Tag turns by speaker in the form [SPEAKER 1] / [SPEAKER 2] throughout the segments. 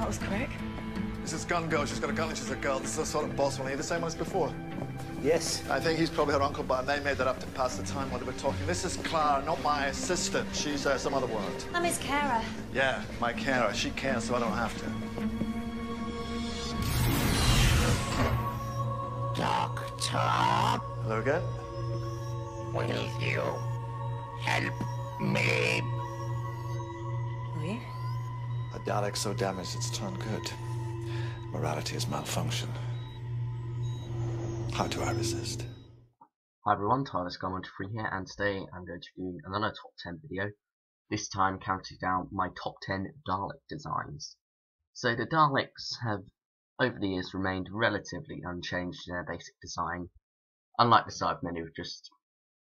[SPEAKER 1] was quick.
[SPEAKER 2] This is Gun Girl. She's got a gun and she's a girl. This is the sort of boss one. Are you the same one as before?
[SPEAKER 3] Yes.
[SPEAKER 2] I think he's probably her uncle, but they made that up to pass the time while they were talking. This is Clara, not my assistant. She's some other word.
[SPEAKER 1] I'm his carer.
[SPEAKER 2] Yeah, my carer. She cares, so I don't have to.
[SPEAKER 4] Doctor?
[SPEAKER 2] Hello again?
[SPEAKER 4] Will you help me?
[SPEAKER 1] Oui?
[SPEAKER 2] A Dalek so damaged it's turned good. Morality has malfunctioned. How do I resist?
[SPEAKER 5] Hi everyone, Tyler_123 here, and today I'm going to do another top 10 video. This time counting down my top 10 Dalek designs. So the Daleks have, over the years, remained relatively unchanged in their basic design. Unlike the Cybermen who've just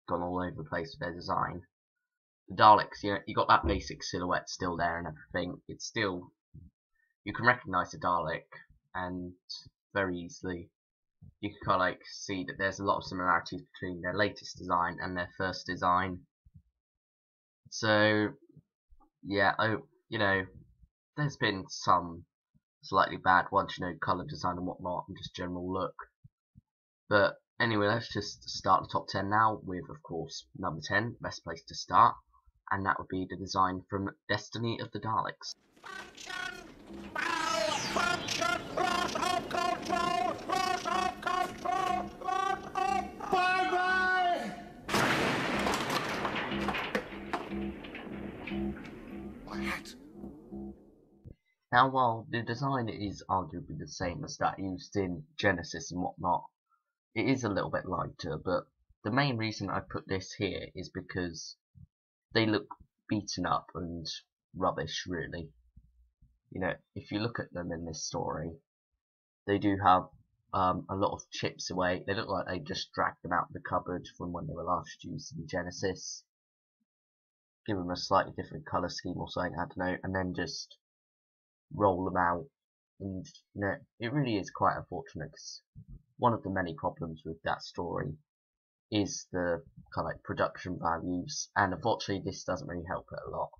[SPEAKER 5] gone all over the place with their design. The Daleks, you got that basic silhouette still there and everything. It's still, you can recognise the Dalek, and very easily you can kind of like see that there's a lot of similarities between their latest design and their first design. So yeah, there's been some slightly bad ones, colour design and whatnot, and just general look. But anyway, let's just start the top 10 now with, of course, number 10, best place to start, and that would be the design from Destiny of the Daleks.
[SPEAKER 4] Malfunction! Loss of control! Loss of control! Loss of... Bye-bye!
[SPEAKER 2] My hat.
[SPEAKER 5] Now, while the design is arguably the same as that used in Genesis and whatnot, it is a little bit lighter, but the main reason I put this here is because they look beaten up and rubbish, really. If you look at them in this story, they do have a lot of chips away. They look like they just dragged them out of the cupboard from when they were last used in Genesis. Give them a slightly different colour scheme or something, I don't know, and then just roll them out. And it really is quite unfortunate, because one of the many problems with that story is the kind of like production values, and unfortunately this doesn't really help it a lot.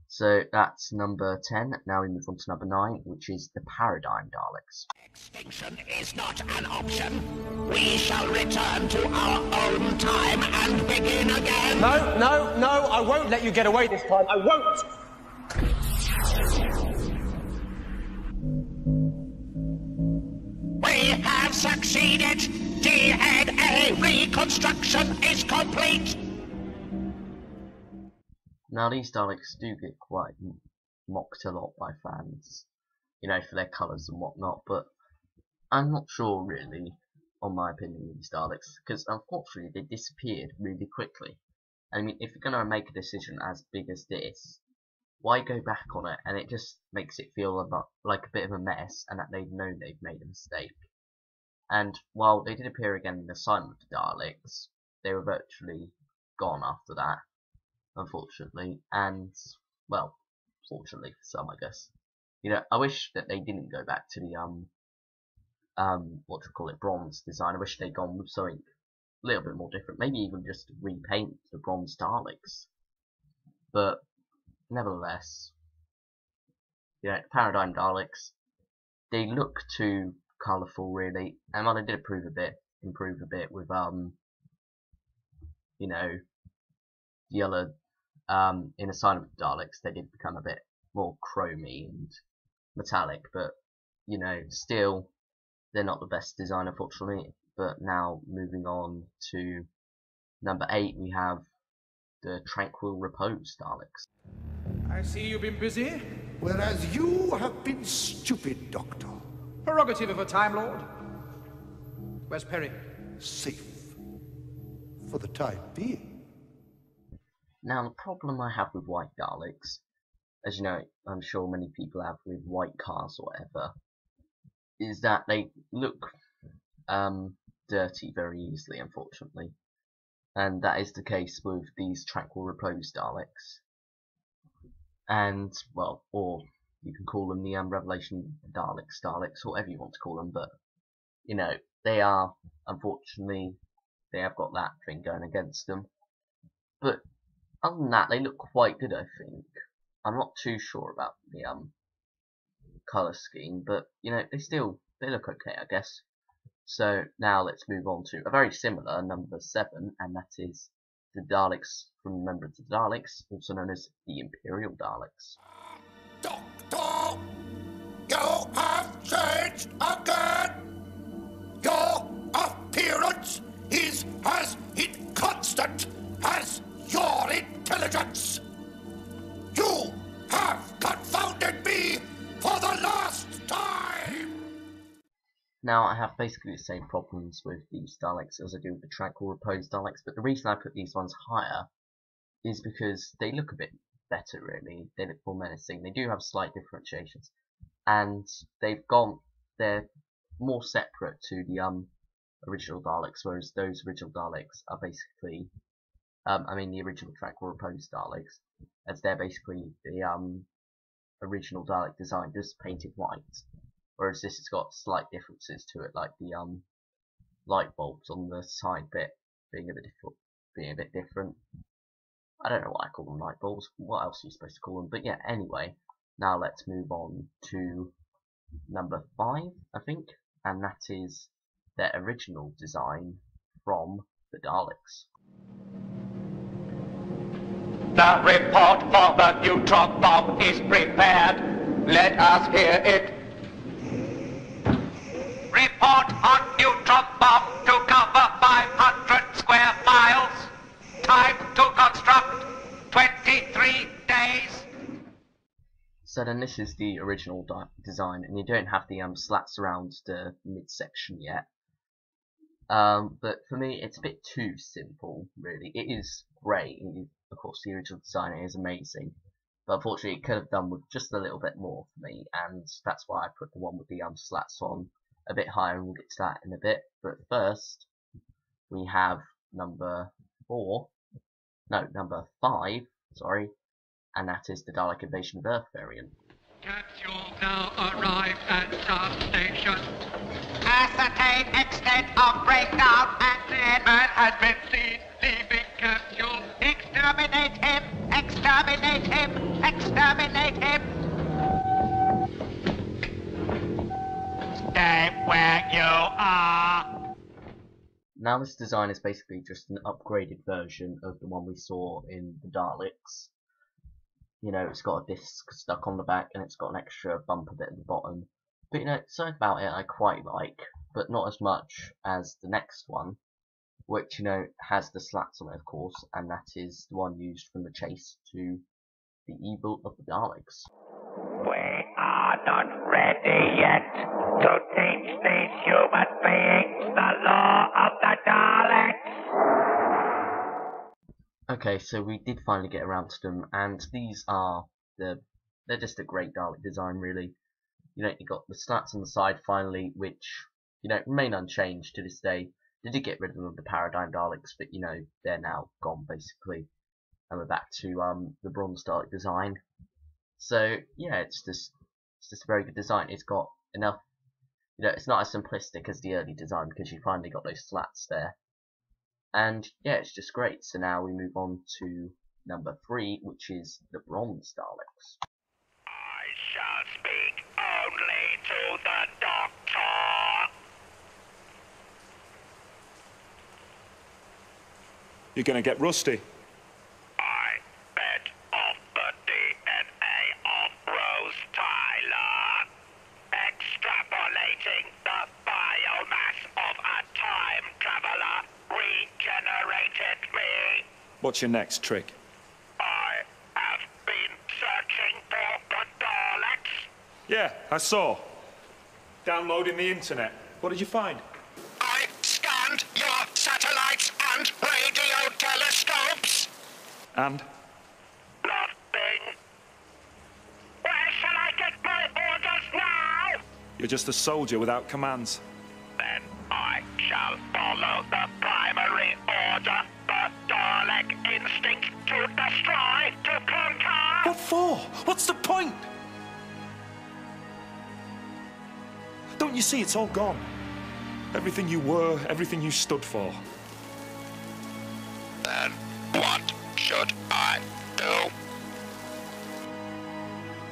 [SPEAKER 5] So that's number 10. Now we move on to number 9, which is the Paradigm Daleks.
[SPEAKER 4] Extinction is not an option. We shall return to our own time and begin again.
[SPEAKER 3] No, no, no, I won't let you get away this time. I won't!
[SPEAKER 4] We have succeeded. DNA reconstruction is complete.
[SPEAKER 5] Now these Daleks do get quite mocked a lot by fans, for their colours and whatnot, but I'm not sure really, on my opinion, of these Daleks, because unfortunately they disappeared really quickly. I mean, if you're going to make a decision as big as this, why go back on it? And it just makes it feel like a bit of a mess, and that they've known they've made a mistake. And while they did appear again in the Asylum of the Daleks, they were virtually gone after that, unfortunately. And, well, fortunately for some, I guess. I wish that they didn't go back to the, bronze design. I wish they'd gone with something a little bit more different. Maybe even just repaint the bronze Daleks. But, nevertheless, the Paradigm Daleks, they look too colourful, really, and while they did improve a bit with the other in Asylum of the Daleks, they did become a bit more chromy and metallic, but still they're not the best design, unfortunately. But now moving on to number 8, we have the Tranquil Repose Daleks.
[SPEAKER 6] I see you've been busy.
[SPEAKER 7] Whereas you have been stupid, Doctor.
[SPEAKER 6] Prerogative of a Time Lord. Where's Perry?
[SPEAKER 7] Safe. For the time being.
[SPEAKER 5] Now, the problem I have with white Daleks, as you know, I'm sure many people have with white cars or whatever, is that they look dirty very easily, unfortunately. And that is the case with these Tranquil Repose Daleks. And, well, or you can call them the Revelation Daleks, whatever you want to call them, but, they are, unfortunately, they have got that thing going against them. But, other than that, they look quite good, I think. I'm not too sure about colour scheme, but you know they look okay, I guess. So now let's move on to a very similar number 7, and that is the Daleks from Remembrance of the Daleks, also known as the Imperial Daleks.
[SPEAKER 7] Doctor, you have changed again. Your appearance is as inconstant as your intelligence. You have confounded me for the last time.
[SPEAKER 5] Now, I have basically the same problems with these Daleks as I do with the Tranquil Repose Daleks, but the reason I put these ones higher is because they look a bit better, really. They look more menacing. They do have slight differentiations, and they're more separate to the original Daleks, whereas those original Daleks are basically, the original Tranquil Repose Daleks, as they're basically the original Dalek design, just painted white. Whereas this has got slight differences to it, like the light bulbs on the side bit being a bit different. I don't know why I call them light bulbs. What else are you supposed to call them? But yeah, anyway, now let's move on to number 5, I think, and that is their original design from the Daleks.
[SPEAKER 4] The report for the neutron bomb is prepared. Let us hear it. Report on neutron bomb to cover 500 square miles. Time to construct 23 days.
[SPEAKER 5] So then this is the original design, and you don't have the slats around the midsection yet. But for me, it's a bit too simple, really. It is great. Of course, the original design is amazing. But unfortunately, it could have done with just a little bit more for me, and that's why I put the one with the slats on a bit higher, and we'll get to that in a bit. But first, we have number 5, sorry, and that is the Dalek Invasion of Earth variant.
[SPEAKER 4] Capsule now arrived at Star Station. Ascertain extent of breakdown and then man has been seen leaving capsule. Exterminate him! Exterminate him! Exterminate him! Stay where you are!
[SPEAKER 5] Now this design is basically just an upgraded version of the one we saw in the Daleks. You know, it's got a disc stuck on the back, and it's got an extra bumper bit at the bottom. But you know, something about it I quite like, but not as much as the next one, which, you know, has the slats on it, of course, and that is the one used from the chase to the evil of the Daleks.
[SPEAKER 4] We are not ready yet to teach these human beings the law of the Daleks.
[SPEAKER 5] Okay, so we did finally get around to them, and these are they're just a great Dalek design, really. You know, you got the slats on the side finally, which, you know, remain unchanged to this day. They did get rid of them with the Paradigm Daleks, but you know, they're now gone basically, and we're back to the bronze Dalek design. So yeah, it's just a very good design. It's got enough, you know, it's not as simplistic as the early design because you finally got those slats there. And yeah, it's just great. So now we move on to number 3, which is the bronze Daleks.
[SPEAKER 4] I shall speak only to the Doctor.
[SPEAKER 8] You're gonna get rusty.
[SPEAKER 4] I bet off the DNA of Rose Tyler, extrapolating the biomass of a time traveler regenerated me.
[SPEAKER 8] What's your next trick?
[SPEAKER 4] I have been searching for the Daleks.
[SPEAKER 8] Yeah, I saw. Downloading the internet. What did you find?
[SPEAKER 4] I scanned your satellites and radio telescopes.
[SPEAKER 8] And?
[SPEAKER 4] Nothing. Where shall I get my orders now?
[SPEAKER 8] You're just a soldier without commands.
[SPEAKER 4] Then I shall follow the primary order, the Dalek instinct to destroy, to conquer.
[SPEAKER 8] What for? What's the point? Don't you see it's all gone? Everything you were, everything you stood for.
[SPEAKER 4] Then what should I do?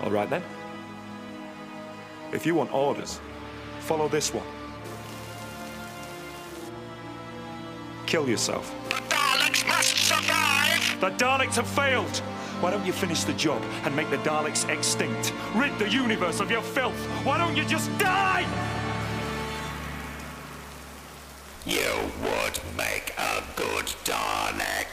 [SPEAKER 8] All right then. If you want orders, follow this one. Kill yourself.
[SPEAKER 4] The Daleks must survive!
[SPEAKER 8] The Daleks have failed! Why don't you finish the job and make the Daleks extinct? Rid the universe of your filth! Why don't you just die?
[SPEAKER 9] You would make a good Dalek.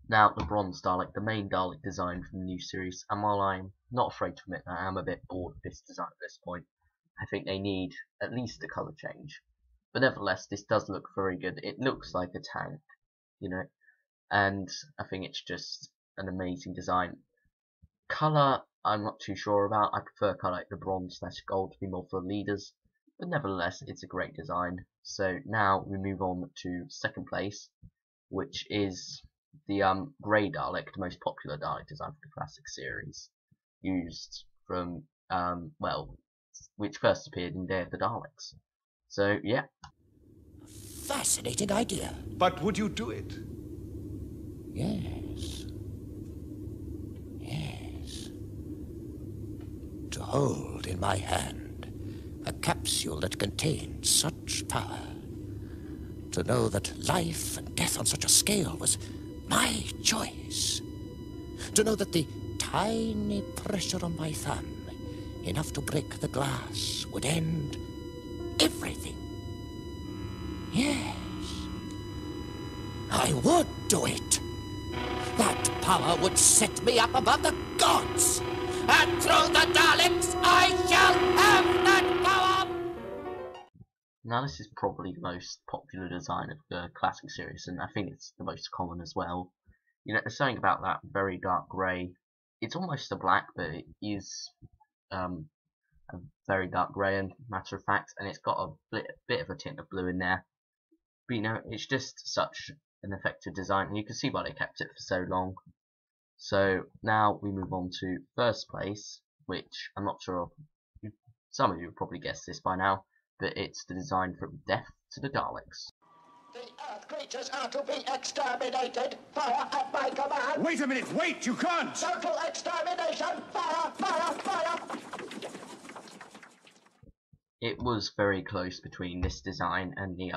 [SPEAKER 5] Now, the Bronze Dalek, the main Dalek design from the new series, and while I'm not afraid to admit that I am a bit bored of this design at this point, I think they need at least a colour change. But nevertheless, this does look very good. It looks like a tank, you know, and I think it's just an amazing design. Colour, I'm not too sure about. I prefer colour like the bronze/gold to be more for leaders, but nevertheless, it's a great design. So now we move on to second place, which is the Grey Dalek, the most popular Dalek design for the classic series, used from well, which first appeared in Day of the Daleks. So yeah,
[SPEAKER 7] Fascinating idea.
[SPEAKER 6] But would you do it?
[SPEAKER 7] Yes. Yes. To hold in my hand a capsule that contains such power. To know that life and death on such a scale was my choice. To know that the tiny pressure on my thumb, enough to break the glass, would end everything. Yes. I would do it. That power would set me up above the gods. And through the Daleks, I shall have that power!
[SPEAKER 5] now this is probably the most popular design of the classic series, and I think it's the most common as well. You know, there's something about that very dark grey. It's almost a black, but it is a very dark grey, and matter of fact, and it's got a bit of a tint of blue in there. But you know, it's just such an effective design, and you can see why they kept it for so long. So now we move on to first place, which I'm not sure some of you will probably guess this by now, but it's the design from Death to the Daleks.
[SPEAKER 4] The Earth creatures are to be exterminated. Fire at my command.
[SPEAKER 6] Wait a minute, wait, you can't!
[SPEAKER 4] Total extermination. Fire, fire, fire.
[SPEAKER 5] It was very close between this design and the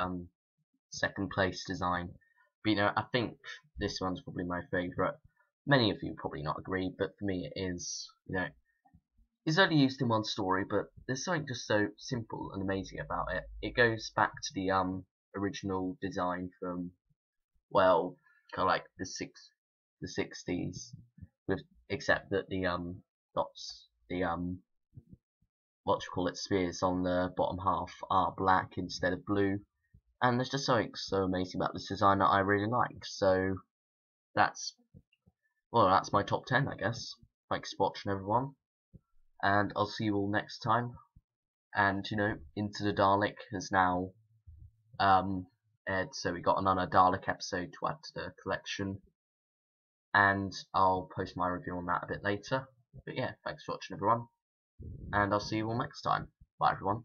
[SPEAKER 5] second place design. But you know, I think this one's probably my favourite. Many of you probably not agree, but for me it is. You know, it's only used in one story, but there's something just so simple and amazing about it. It goes back to the original design from, well, kind of like the 60s, with except that the dots, the what you call it, spears on the bottom half are black instead of blue, and there's just something so amazing about this design that I really like. So that's my top 10, I guess. Thanks for watching, everyone, and I'll see you all next time. And you know, Into the Dalek has now aired, so we got another Dalek episode to add to the collection, and I'll post my review on that a bit later. But yeah, thanks for watching, everyone, and I'll see you all next time. Bye, everyone.